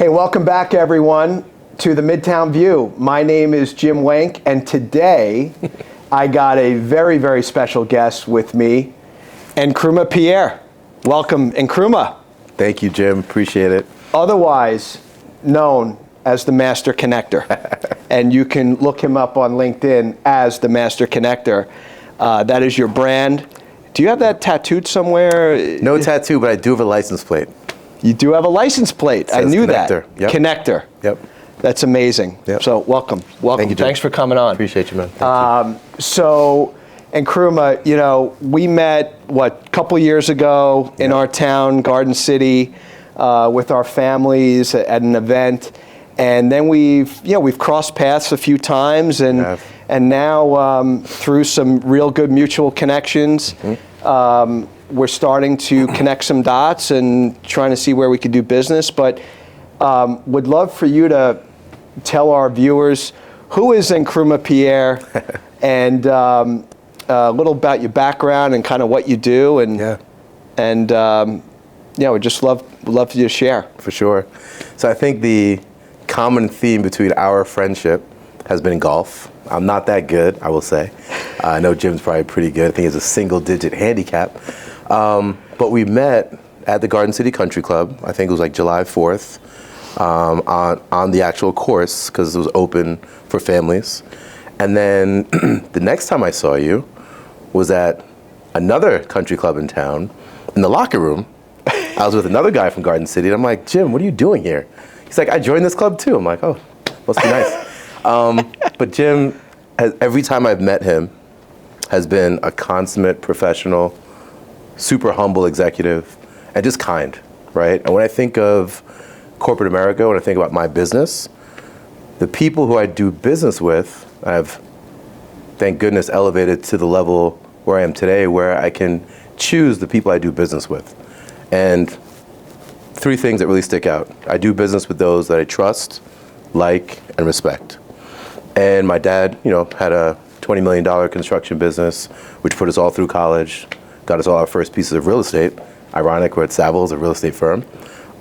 Hey, welcome back everyone to the Midtown View. My name is Jim Wenk, and today I got a very, very special guest with me, Nkrumah Pierre. Welcome, Nkrumah. Thank you, Jim. Appreciate it. Otherwise known as the Master Connector. And you can look him up on LinkedIn as the Master Connector. That is your brand. Do you have that tattooed somewhere? No tattoo, but I do have a license plate. You do have a license plate. I knew Connector. that. Yep. Connector. Yep. That's amazing. Yep. So welcome. Thank you, Jim. Thanks for coming on. Appreciate you, man. Thank you. So, Nkrumah, we met, a couple years ago in our town, Garden City, with our families at an event. And then we've crossed paths a few times, and now through some real good mutual connections, we're starting to connect some dots and trying to see where we could do business. But would love for you to tell our viewers who is Nkrumah Pierre, and a little about your background and kind of what you do, and we'd just love for you to share. For sure. So I think the common theme between our friendship has been golf. I'm not that good, I will say. I know Jim's probably pretty good. I think he has a single-digit handicap. But we met at the Garden City Country Club. I think it was like July 4th on the actual course, because it was open for families. And then the next time I saw you was at another country club in town, in the locker room. I was with another guy from Garden City, and I'm like, Jim, what are you doing here? He's like, I joined this club too. I'm like, oh, must be nice. But Jim, every time I've met him, has been a consummate professional, super humble executive, and just kind, right? And when I think of corporate America, when I think about my business, the people who I do business with, I've, thank goodness, elevated to the level where I am today, where I can choose the people I do business with. And three things that really stick out. I do business with those that I trust, like, and respect. And my dad, had a $20 million construction business, which put us all through college, got us all our first pieces of real estate. Ironic, we're at Savills, a real estate firm.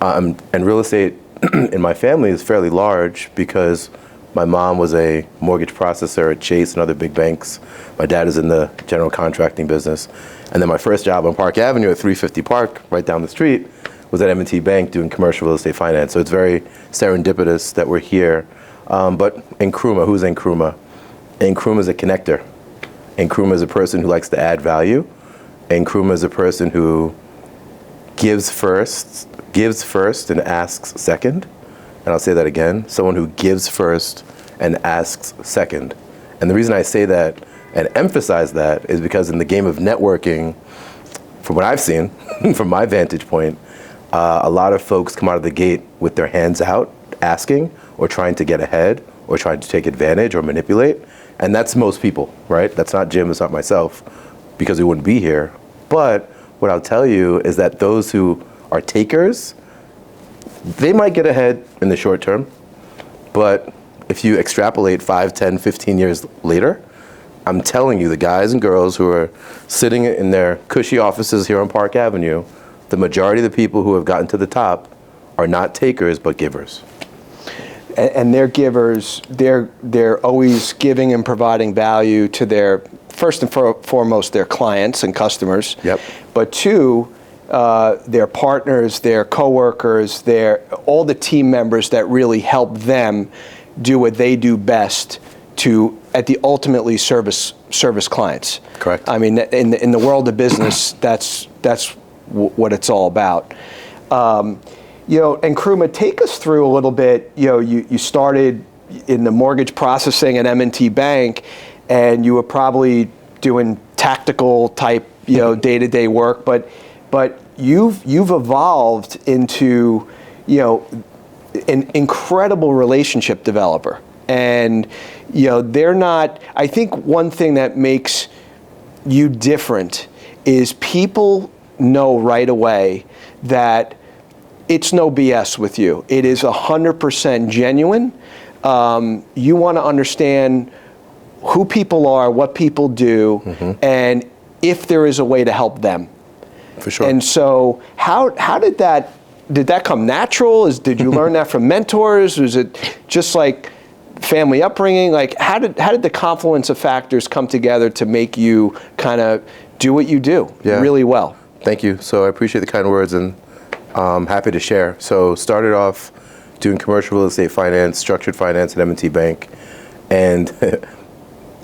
And real estate in my family is fairly large because my mom was a mortgage processor at Chase and other big banks. My dad is in the general contracting business. And then my first job on Park Avenue at 350 Park, right down the street, was at M&T Bank doing commercial real estate finance. So it's very serendipitous that we're here. But Nkrumah, who's Nkrumah? Nkrumah is a connector. Nkrumah is a person who likes to add value. Nkrumah is a person who gives first and asks second. And I'll say that again, someone who gives first and asks second. And the reason I say that and emphasize that is because in the game of networking, from what I've seen, from my vantage point, a lot of folks come out of the gate with their hands out, asking, or trying to get ahead, or trying to take advantage or manipulate. And that's most people, right? That's not Jim, it's not myself, because we wouldn't be here. But what I'll tell you is that those who are takers, they might get ahead in the short term, but if you extrapolate 5, 10, 15 years later, I'm telling you, the guys and girls who are sitting in their cushy offices here on Park Avenue, the majority of the people who have gotten to the top are not takers, but givers. And they're givers, they're always giving and providing value to their, first and foremost, their clients and customers. Yep. But two, their partners, their coworkers, all the team members that really help them do what they do best to ultimately service clients. Correct. I mean, in the world of business, that's what it's all about. Nkrumah, take us through a little bit. You started in the mortgage processing at M&T Bank, and you were probably doing tactical type, day-to-day work, but you've evolved into, an incredible relationship developer. And, they're not, I think one thing that makes you different is people know right away that it's no BS with you. It is 100% genuine. You want to understand who people are, what people do, and if there is a way to help them. For sure. And so how did that did that come natural? Did you learn that from mentors? Was it just like family upbringing? Like, how did the confluence of factors come together to make you kind of do what you do really well? Thank you. So I appreciate the kind words, and I'm happy to share. So started off doing commercial real estate finance, structured finance at M&T Bank, and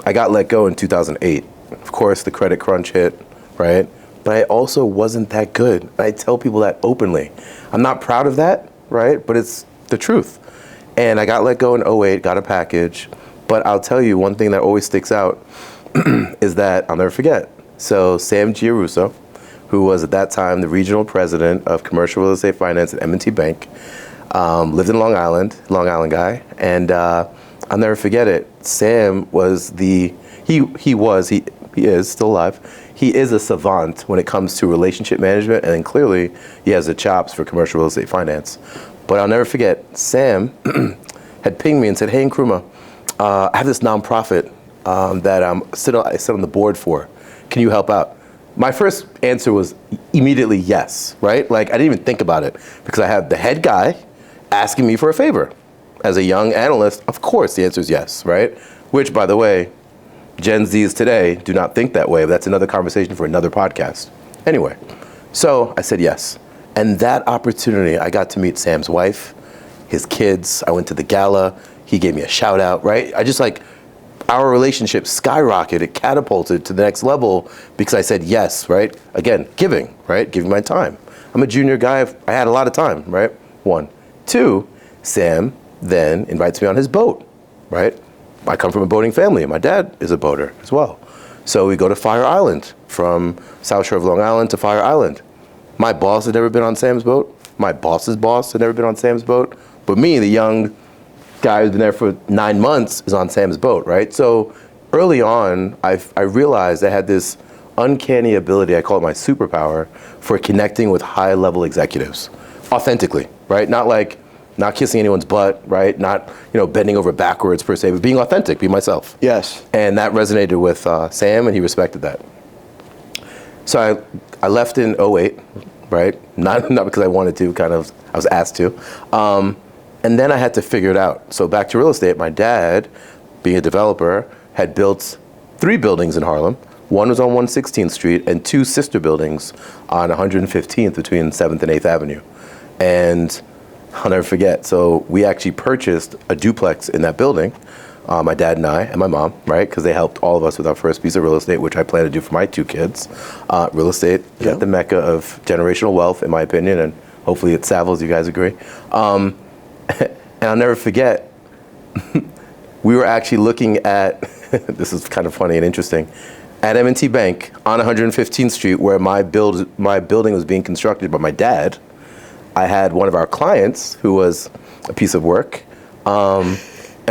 I got let go in 2008. Of course, the credit crunch hit, right? But I also wasn't that good. I tell people that openly. I'm not proud of that, right? But it's the truth. And I got let go in 08, got a package. But I'll tell you, one thing that always sticks out is that I'll never forget. So Sam Giarusso, who was at that time the regional president of commercial real estate finance at M&T Bank, lived in Long Island guy. And I'll never forget it. Sam was he is still alive. He is a savant when it comes to relationship management, and then clearly he has the chops for commercial real estate finance. But I'll never forget, Sam had pinged me and said, "Hey, Nkrumah, I have this nonprofit that I sit on the board for. Can you help out?" My first answer was immediately yes, right? Like, I didn't even think about it because I had the head guy asking me for a favor. As a young analyst, of course the answer is yes, right? Which, by the way, Gen Zs today do not think that way. But that's another conversation for another podcast. Anyway, so I said yes. And that opportunity, I got to meet Sam's wife, his kids. I went to the gala. He gave me a shout out, right? Our relationship skyrocketed, it catapulted to the next level because I said yes, right? Again, giving, right? Giving my time. I'm a junior guy. I had a lot of time, right? 1. 2, Sam then invites me on his boat, right? I come from a boating family, and my dad is a boater as well. So we go to Fire Island, from South Shore of Long Island to Fire Island. My boss had never been on Sam's boat. My boss's boss had never been on Sam's boat. But me, the young guy who's been there for 9 months, is on Sam's boat, right? So early on, I realized I had this uncanny ability, I call it my superpower, for connecting with high-level executives authentically, right? Not kissing anyone's butt, right? Not, bending over backwards per se, but being authentic, being myself. Yes. And that resonated with Sam, and he respected that. So I left in 08, right? Not because I wanted to, I was asked to. And then I had to figure it out. So back to real estate, my dad, being a developer, had built 3 buildings in Harlem. One was on 116th Street and 2 sister buildings on 115th between 7th and 8th Avenue. And I'll never forget. So we actually purchased a duplex in that building, my dad and I and my mom, right? Because they helped all of us with our first piece of real estate, which I plan to do for my 2 kids. Real estate is at the mecca of generational wealth, in my opinion, and hopefully it's Savills, you guys agree. And I'll never forget, we were actually looking at, this is kind of funny and interesting, at M&T Bank on 115th Street, where my building was being constructed by my dad. I had one of our clients who was a piece of work, and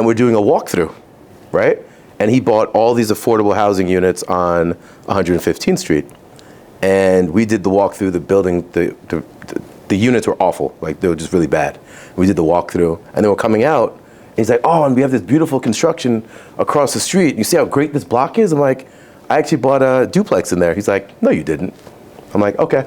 we're doing a walkthrough, right? And he bought all these affordable housing units on 115th Street. And we did the walkthrough, the building, the units were awful, like they were just really bad. We did the walkthrough, and then we're coming out, and he's like, "Oh, and we have this beautiful construction across the street. You see how great this block is?" I'm like, "I actually bought a duplex in there." He's like, "No, you didn't." I'm like, "Okay."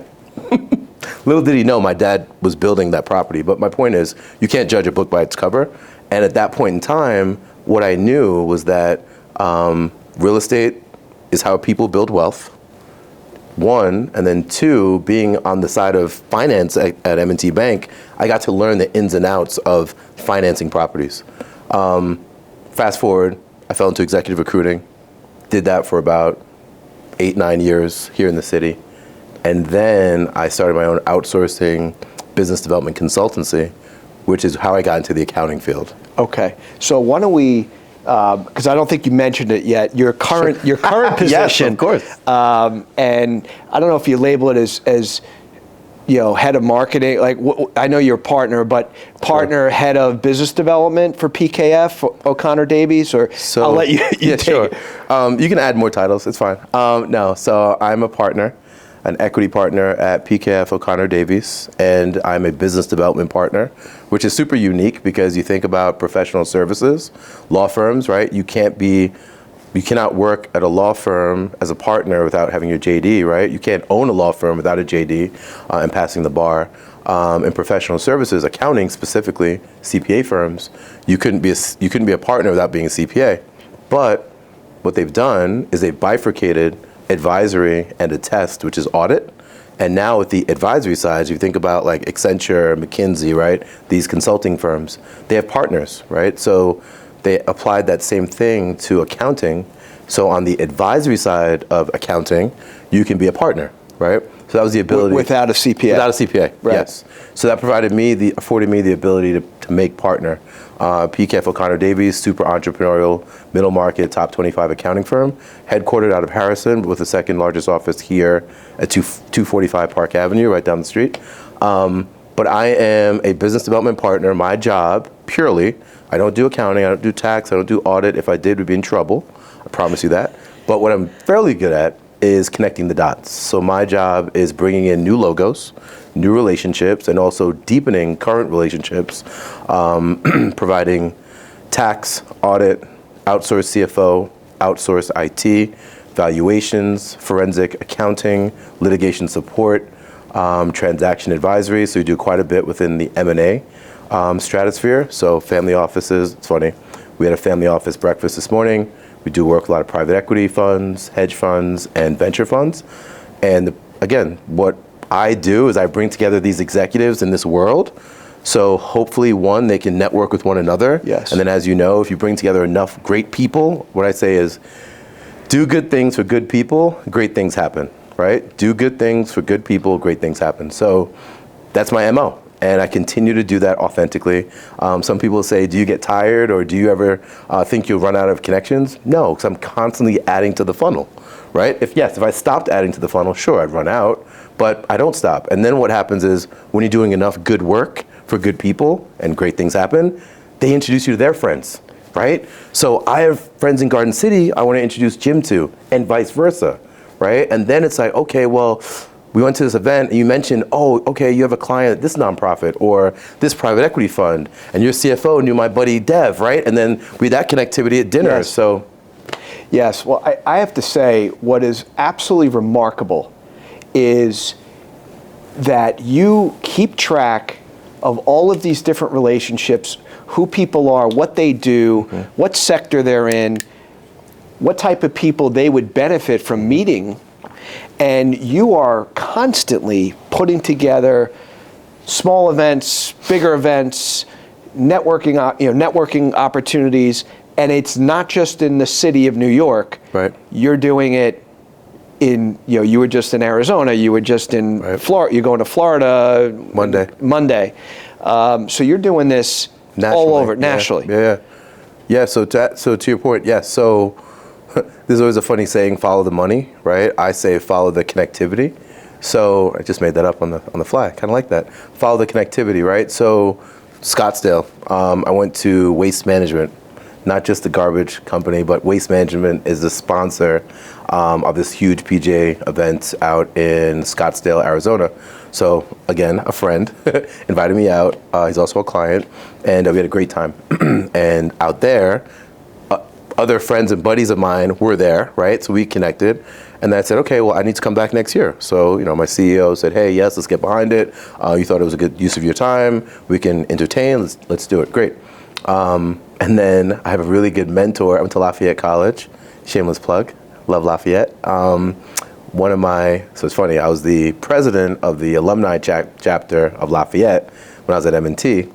Little did he know my dad was building that property. But my point is, you can't judge a book by its cover. And at that point in time, what I knew was that real estate is how people build wealth. 1, and then 2, being on the side of finance at M&T Bank, I got to learn the ins and outs of financing properties. Fast forward, I fell into executive recruiting, did that for about 8-9 years here in the city. And then I started my own outsourcing business development consultancy, which is how I got into the accounting field. Okay, so why don't we, because I don't think you mentioned it yet, your current position. Yes, of course. And I don't know if you label it as head of marketing. Like, I know you're a partner, but partner, head of business development for PKF O'Connor Davies, or so, I'll let you. Yeah, sure. You can add more titles. It's fine. No, so I'm a partner, an equity partner at PKF O'Connor Davies, and I'm a business development partner, which is super unique because you think about professional services, law firms, right? You cannot work at a law firm as a partner without having your JD, right? You can't own a law firm without a JD and passing the bar. in professional services, accounting specifically, CPA firms, you couldn't be a partner without being a CPA. But what they've done is they've bifurcated advisory and a test, which is audit. And now with the advisory side, you think about like Accenture, McKinsey, right? These consulting firms, they have partners, right? So they applied that same thing to accounting. So on the advisory side of accounting, you can be a partner, right? So that was the ability. Without a CPA. Without a CPA, right. Yes. So that afforded me the ability to make partner. PKF O'Connor Davies, super entrepreneurial, middle market, top 25 accounting firm, headquartered out of Harrison with the second largest office here at 245 Park Avenue, right down the street. But I am a business development partner. My job, purely, I don't do accounting, I don't do tax, I don't do audit. If I did, we'd be in trouble. I promise you that. But what I'm fairly good at is connecting the dots. So my job is bringing in new logos, new relationships, and also deepening current relationships, providing tax, audit, outsourced CFO, outsourced IT, valuations, forensic accounting, litigation support, transaction advisory. So we do quite a bit within the M&A stratosphere. So family offices, it's funny, we had a family office breakfast this morning. We do work with a lot of private equity funds, hedge funds, and venture funds. And again, what I do is I bring together these executives in this world. So hopefully, one, they can network with one another. Yes. And then, as you know, if you bring together enough great people, what I say is, do good things for good people, great things happen, right? Do good things for good people, great things happen. So that's my MO. And I continue to do that authentically. Some people say, do you get tired or do you ever think you'll run out of connections? No, because I'm constantly adding to the funnel, right? If I stopped adding to the funnel, sure, I'd run out, but I don't stop. And then what happens is when you're doing enough good work for good people and great things happen, they introduce you to their friends, right? So I have friends in Garden City I want to introduce Jim to, and vice versa, right? And then it's like, okay, well, we went to this event and you mentioned, oh, okay, you have a client at this nonprofit or this private equity fund, and your CFO knew my buddy Dev, right? And then we had that connectivity at dinner. Yes. So, yes. Well, I have to say, what is absolutely remarkable is that you keep track of all of these different relationships, who people are, what they do, what sector they're in, what type of people they would benefit from meeting. And you are constantly putting together small events, bigger events, networking opportunities, and it's not just in the city of New York. right. You're doing it in, you were just in Arizona, you were just in Right. Florida, you're going to Florida Monday. So you're doing this Nationally. all over, Yeah. nationally. Yeah. So to your point, yes. So there's always a funny saying, follow the money, right? I say follow the connectivity. So I just made that up on the fly. Kind of like that. Follow the connectivity, right? So Scottsdale, I went to Waste Management, not just the garbage company, but Waste Management is the sponsor of this huge PGA event out in Scottsdale, Arizona. So again, a friend invited me out. He's also a client, and we had a great time. And out there, other friends and buddies of mine were there, right? So we connected, and I said, okay, well, I need to come back next year. So, my CEO said, hey, yes, let's get behind it. You thought it was a good use of your time. We can entertain. Let's do it. Great. And then I have a really good mentor. I went to Lafayette College. Shameless plug. Love Lafayette. So it's funny. I was the president of the alumni chapter of Lafayette when I was at M&T.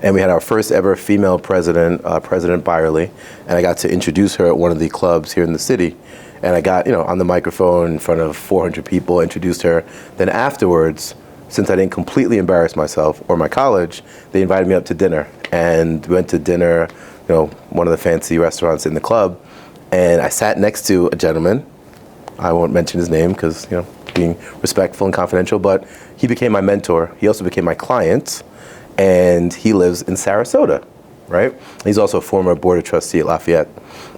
And we had our first ever female president, President Byerly, and I got to introduce her at one of the clubs here in the city. And I got, on the microphone in front of 400 people, introduced her. Then afterwards, since I didn't completely embarrass myself or my college, they invited me up to dinner. And we went to dinner, one of the fancy restaurants in the club. And I sat next to a gentleman. I won't mention his name because, being respectful and confidential, but he became my mentor. He also became my client. And he lives in Sarasota, right? He's also a former board of trustee at Lafayette.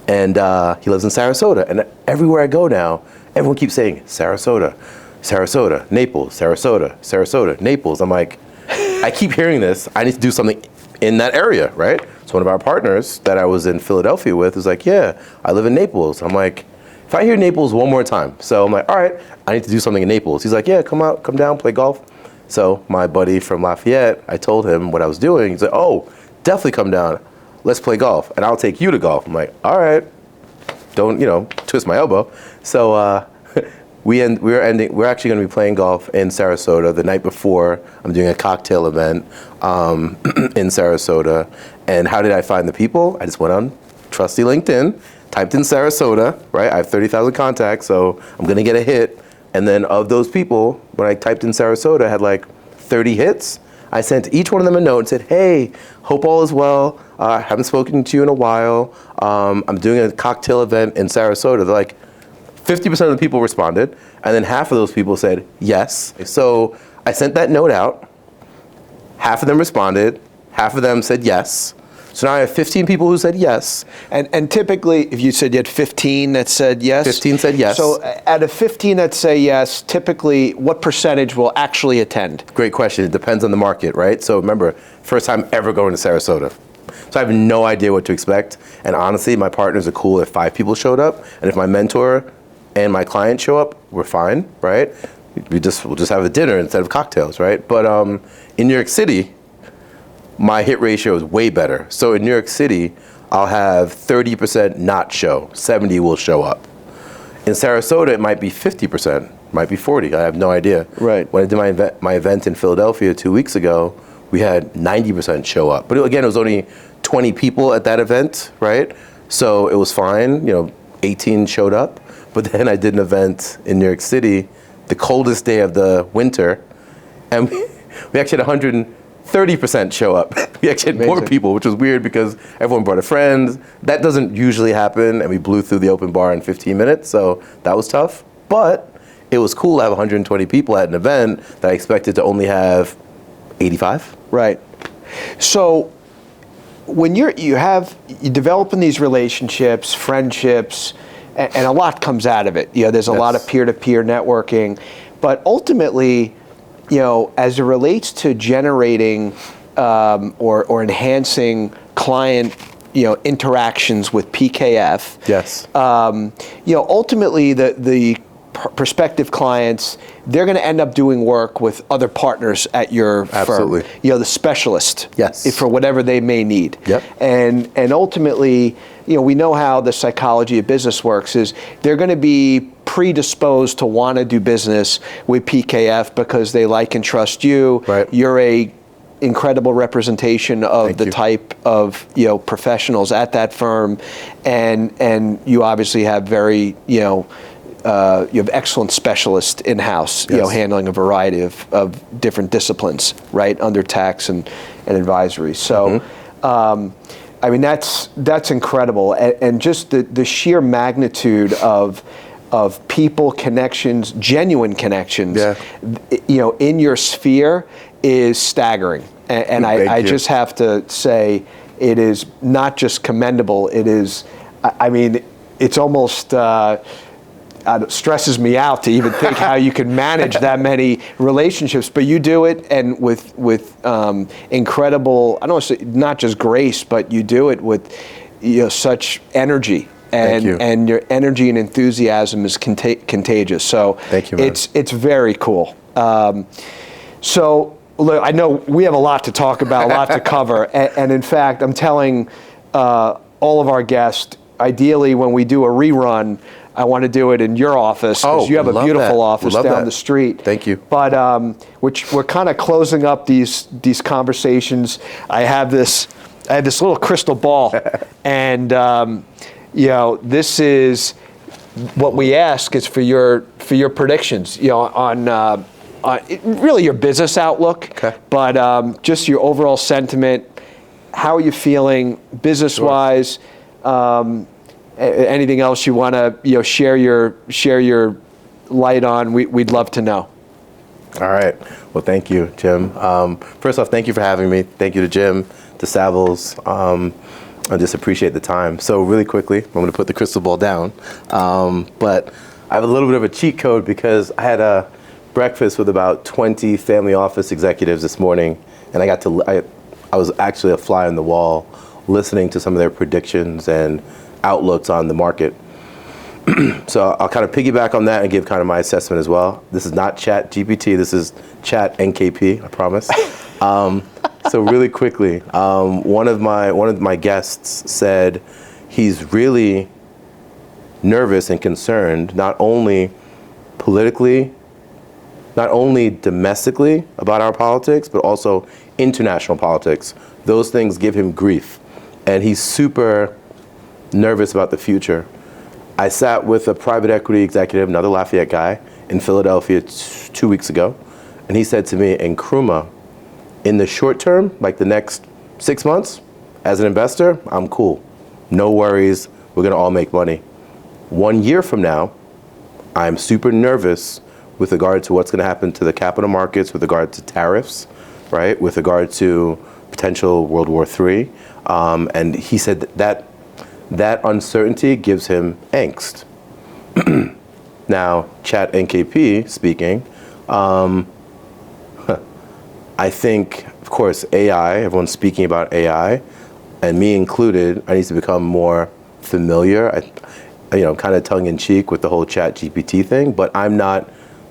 And he lives in Sarasota. And everywhere I go now, everyone keeps saying, Sarasota, Sarasota, Naples, Sarasota, Sarasota, Naples. I'm like, I keep hearing this. I need to do something in that area, right? So one of our partners that I was in Philadelphia with was like, yeah, I live in Naples. I'm like, if I hear Naples one more time. So I'm like, all right, I need to do something in Naples. He's like, yeah, come out, come down, play golf. So my buddy from Lafayette, I told him what I was doing. He's like, oh, definitely come down. Let's play golf, and I'll take you to golf. I'm like, all right. Don't, twist my elbow. So we're actually going to be playing golf in Sarasota the night before. I'm doing a cocktail event in Sarasota. And how did I find the people? I just went on trusty LinkedIn, typed in Sarasota, right? I have 30,000 contacts, so I'm going to get a hit. And then of those people, when I typed in Sarasota, I had like 30 hits. I sent each one of them a note and said, hey, hope all is well. I haven't spoken to you in a while. I'm doing a cocktail event in Sarasota. They're like, 50% of the people responded, and then half of those people said yes. So I sent that note out. Half of them responded. Half of them said yes. So now I have 15 people who said yes. And typically, if you said you had 15 that said yes? 15 said yes. So out of 15 that say yes, typically what percentage will actually attend? Great question. It depends on the market, right? So remember, first time ever going to Sarasota. So I have no idea what to expect. And honestly, my partners are cool if 5 people showed up. And if my mentor and my client show up, we're fine, right? We'll just have a dinner instead of cocktails, right? But in New York City, my hit ratio is way better. So in New York City, I'll have 30% not show, 70 will show up. In Sarasota, it might be 50%, might be 40. I have no idea. Right. When I did my event in Philadelphia 2 weeks ago, we had 90% show up. But again, it was only 20 people at that event, right? So it was fine. 18 showed up. But then I did an event in New York City, the coldest day of the winter, and we actually had 130% show up. We actually had more people, which was weird because everyone brought a friend. That doesn't usually happen, and we blew through the open bar in 15 minutes, so that was tough. But it was cool to have 120 people at an event that I expected to only have 85. Right. So when you're developing these relationships, friendships, and a lot comes out of it. There's a lot of peer-to-peer networking, but ultimately, as it relates to generating or enhancing client, interactions with PKF. Yes. Ultimately, the prospective clients, they're going to end up doing work with other partners at your Absolutely. firm. The specialist. Yes. For whatever they may need. Yep. And ultimately, we know how the psychology of business works is they're going to be predisposed to want to do business with PKF because they like and trust you. Right. You're a incredible representation of Thank the you. type of professionals at that firm, and you obviously have very you have excellent specialists in-house, Yes. handling a variety of different disciplines, right, under tax and advisory. So, that's incredible, and just the sheer magnitude of people connections, genuine connections, in your sphere is staggering. And I just have to say, it is not just commendable. It is, it's almost. It stresses me out to even think how you can manage that many relationships, but you do it, and with incredible, I don't want to say not just grace, but you do it with such energy, and your energy and enthusiasm is contagious. So thank you, man. It's very cool. So look, I know we have a lot to talk about, a lot to cover, and in fact, I'm telling all of our guests, ideally when we do a rerun, I want to do it in your office because you have a beautiful office down the street. Thank you. But which we're kind of closing up these conversations. I had this little crystal ball, and this is what we ask is for your predictions. On really your business outlook, but just your overall sentiment. How are you feeling business-wise? Anything else you want to share your light on? We'd love to know. All right. Well, thank you, Jim. First off, thank you for having me. Thank you to Jim, to Savills. I just appreciate the time. So really quickly, I'm going to put the crystal ball down. But I have a little bit of a cheat code because I had a breakfast with about 20 family office executives this morning, and I was actually a fly on the wall listening to some of their predictions and outlooks on the market. So I'll kind of piggyback on that and give kind of my assessment as well. This is not Chat GPT. This is Chat NKP. I promise. So really quickly, one of my guests said he's really nervous and concerned, not only politically, not only domestically about our politics, but also international politics. Those things give him grief, and he's super nervous about the future. I sat with a private equity executive, another Lafayette guy, in Philadelphia 2 weeks ago, and he said to me, Nkrumah, in the short term, like the next 6 months, as an investor, I'm cool. No worries, we're gonna all make money. 1 year from now, I'm super nervous with regard to what's gonna happen to the capital markets, with regard to tariffs, right? With regard to potential World War III. And he said that uncertainty gives him angst. Now, Chat NKP speaking, I think, of course, AI, everyone's speaking about AI, and me included, I need to become more familiar, kind of tongue in cheek with the whole Chat GPT thing, but I'm not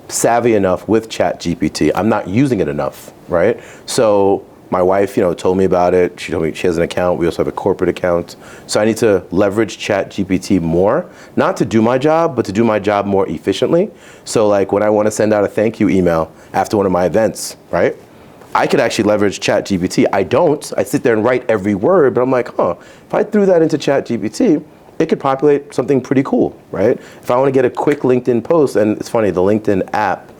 savvy enough with Chat GPT. I'm not using it enough, right? So my wife, told me about it. She told me she has an account. We also have a corporate account. So I need to leverage Chat GPT more, not to do my job, but to do my job more efficiently. So like when I want to send out a thank you email after one of my events, right? I could actually leverage Chat GPT. I don't. I sit there and write every word, but I'm like, if I threw that into Chat GPT, it could populate something pretty cool, right? If I want to get a quick LinkedIn post, and it's funny, the LinkedIn app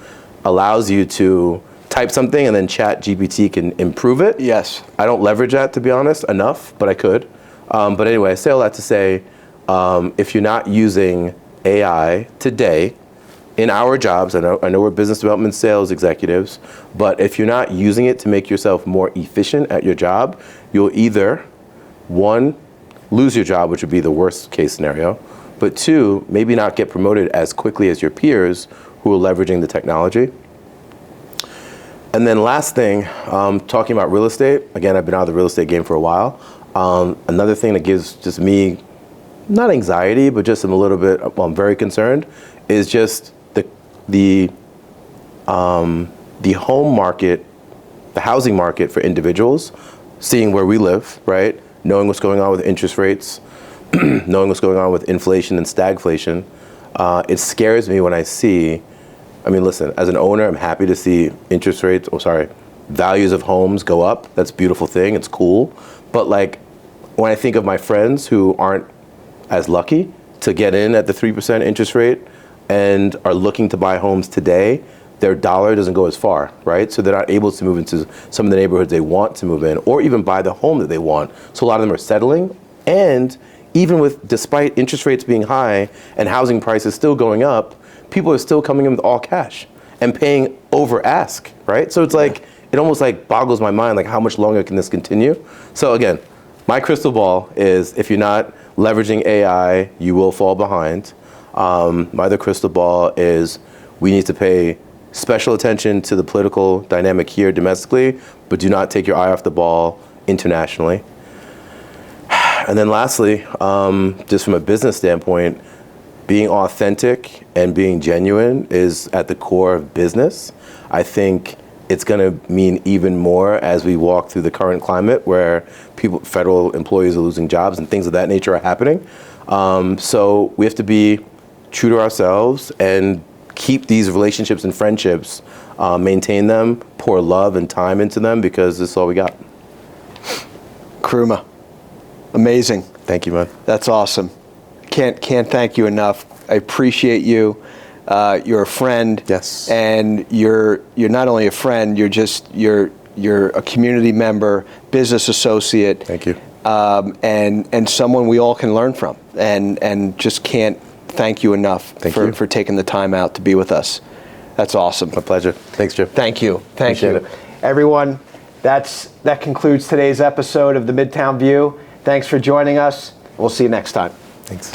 allows you to type something and then Chat GPT can improve it. Yes. I don't leverage that, to be honest, enough, but I could. But anyway, I say all that to say, if you're not using AI today in our jobs, I know we're business development sales executives, but if you're not using it to make yourself more efficient at your job, you'll either, one, lose your job, which would be the worst case scenario, but two, maybe not get promoted as quickly as your peers who are leveraging the technology. And then last thing, talking about real estate, again, I've been out of the real estate game for a while. Another thing that gives just me, not anxiety, but just I'm a little bit, I'm very concerned, is just the home market, the housing market for individuals, seeing where we live, right? Knowing what's going on with interest rates, knowing what's going on with inflation and stagflation. It scares me when I see, listen, as an owner, I'm happy to see values of homes go up. That's a beautiful thing, it's cool. But like, when I think of my friends who aren't as lucky to get in at the 3% interest rate and are looking to buy homes today, their dollar doesn't go as far, right? So they're not able to move into some of the neighborhoods they want to move in, or even buy the home that they want. So a lot of them are settling, and despite interest rates being high and housing prices still going up, people are still coming in with all cash and paying over ask, right? So it's like, it almost like boggles my mind, like how much longer can this continue? So again, my crystal ball is if you're not leveraging AI, you will fall behind. My other crystal ball is we need to pay special attention to the political dynamic here domestically, but do not take your eye off the ball internationally. And then lastly, just from a business standpoint, being authentic and being genuine is at the core of business. I think it's going to mean even more as we walk through the current climate where federal employees are losing jobs and things of that nature are happening. So we have to be true to ourselves and keep these relationships and friendships, maintain them, pour love and time into them, because this is all we got. Nkrumah, amazing. Thank you, man. That's awesome. Can't thank you enough. I appreciate you. You're a friend. Yes. And you're not only a friend, you're a community member, business associate. Thank you. And someone we all can learn from. And just can't thank you enough for taking the time out to be with us. That's awesome. My pleasure. Thanks, Jim. Thank you. Thank Appreciate you. it. Everyone, that concludes today's episode of the Midtown View. Thanks for joining us. We'll see you next time. Thanks.